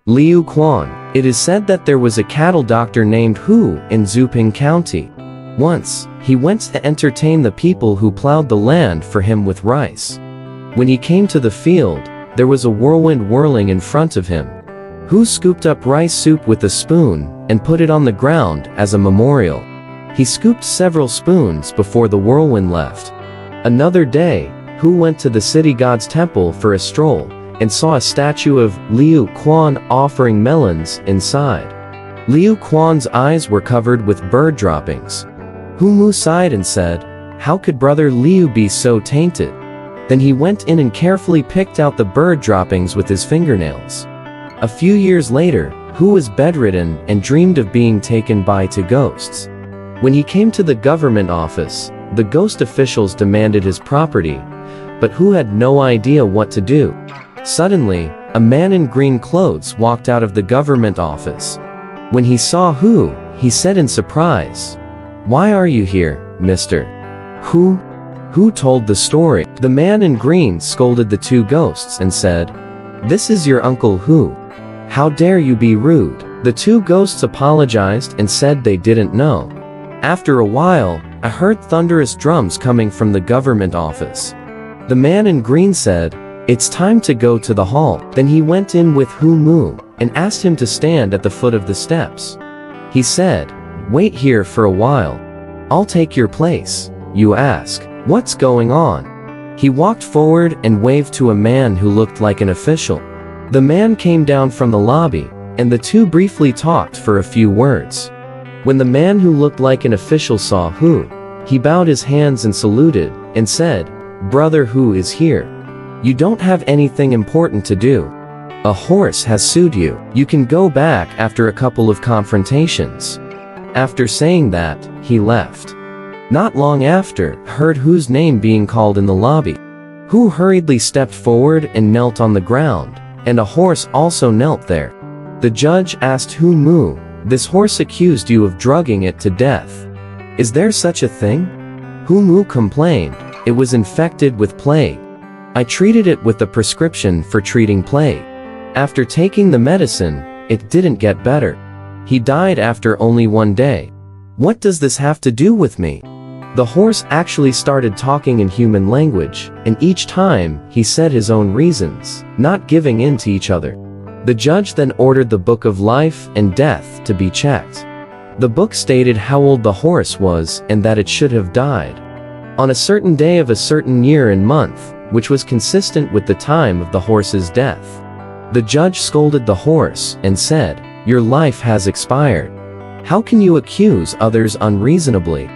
Liu Quan. It is said that there was a cattle doctor named Hu in Zuping County. Once, he went to entertain the people who plowed the land for him with rice. When he came to the field, there was a whirlwind whirling in front of him. Hu scooped up rice soup with a spoon and put it on the ground as a memorial. He scooped several spoons before the whirlwind left. Another day, Hu went to the city god's temple for a stroll and saw a statue of Liu Quan offering melons inside. Liu Quan's eyes were covered with bird droppings. Hu Mu sighed and said, "How could brother Liu be so tainted?" Then he went in and carefully picked out the bird droppings with his fingernails. A few years later, Hu was bedridden and dreamed of being taken by two ghosts. When he came to the government office, the ghost officials demanded his property, but Hu had no idea what to do. Suddenly, a man in green clothes walked out of the government office. When he saw Hu, he said in surprise, "Why are you here, mister?" Hu told the story. The man in green scolded the two ghosts and said, "This is your uncle Hu. How dare you be rude?" The two ghosts apologized and said they didn't know. After a while, I heard thunderous drums coming from the government office. The man in green said, "It's time to go to the hall." Then he went in with Hu Mu and asked him to stand at the foot of the steps. He said, "Wait here for a while. I'll take your place." You ask, "What's going on?" He walked forward and waved to a man who looked like an official. The man came down from the lobby, and the two briefly talked for a few words. When the man who looked like an official saw Hu, he bowed his hands and saluted, and said, "Brother Hu is here. You don't have anything important to do. A horse has sued you. You can go back after a couple of confrontations." After saying that, he left. Not long after, heard Hu's name being called in the lobby. Hu hurriedly stepped forward and knelt on the ground, and a horse also knelt there. The judge asked Hu Mu, "This horse accused you of drugging it to death. Is there such a thing?" Hu Mu complained, "It was infected with plague. I treated it with the prescription for treating plague. After taking the medicine, it didn't get better. He died after only 1 day. What does this have to do with me?" The horse actually started talking in human language, and each time, he said his own reasons, not giving in to each other. The judge then ordered the book of life and death to be checked. The book stated how old the horse was and that it should have died on a certain day of a certain year and month, which was consistent with the time of the horse's death. The judge scolded the horse and said, "Your life has expired. How can you accuse others unreasonably?"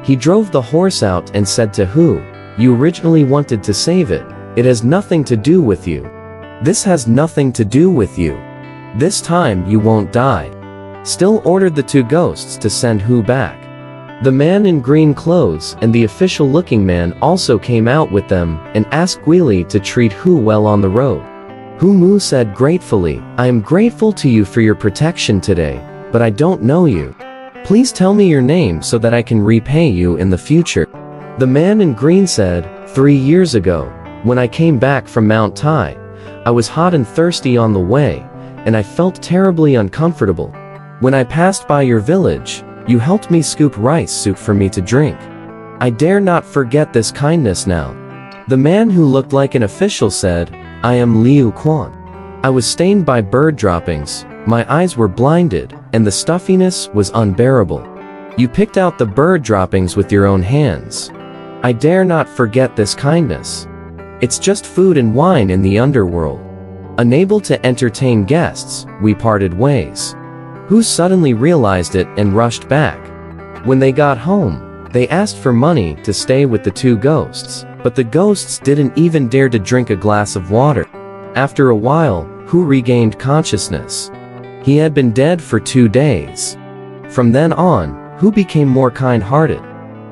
He drove the horse out and said to Hu, "You originally wanted to save it. It has nothing to do with you. This has nothing to do with you. This time you won't die." Still ordered the two ghosts to send Hu back. The man in green clothes and the official-looking man also came out with them and asked Guili to treat Hu well on the road. Hu Mu said gratefully, "I am grateful to you for your protection today, but I don't know you. Please tell me your name so that I can repay you in the future." The man in green said, 3 years ago, when I came back from Mount Tai, I was hot and thirsty on the way, and I felt terribly uncomfortable. When I passed by your village, you helped me scoop rice soup for me to drink. I dare not forget this kindness now." The man who looked like an official said, "I am Liu Quan. I was stained by bird droppings, my eyes were blinded, and the stuffiness was unbearable. You picked out the bird droppings with your own hands. I dare not forget this kindness. It's just food and wine in the underworld. Unable to entertain guests, we parted ways." Hu suddenly realized it and rushed back. When they got home, they asked for money to stay with the two ghosts, but the ghosts didn't even dare to drink a glass of water. After a while, Hu regained consciousness. He had been dead for 2 days. From then on, Hu became more kind-hearted.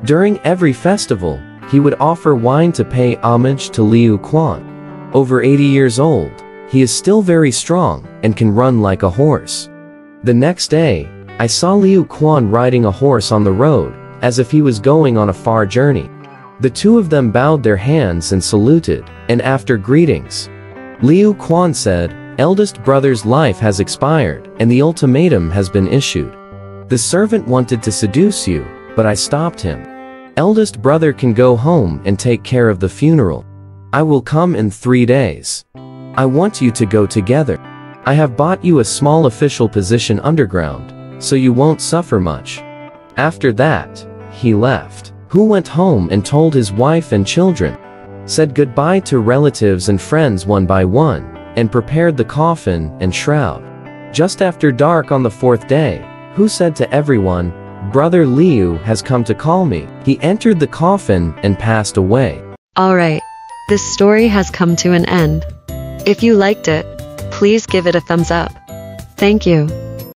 During every festival, he would offer wine to pay homage to Liu Quan. Over 80 years old, he is still very strong and can run like a horse. The next day, I saw Liu Quan riding a horse on the road, as if he was going on a far journey. The two of them bowed their hands and saluted, and after greetings, Liu Quan said, Eldest brother's life has expired, and the ultimatum has been issued. The servant wanted to seduce you, but I stopped him. Eldest brother can go home and take care of the funeral. I will come in 3 days. I want you to go together. I have bought you a small official position underground, so you won't suffer much. After that, he left. Hu went home and told his wife and children, said goodbye to relatives and friends one by one, and prepared the coffin and shroud. Just after dark on the 4th day, Hu said to everyone, "Brother Liu has come to call me." He entered the coffin and passed away. Alright, this story has come to an end. If you liked it, please give it a thumbs up. Thank you.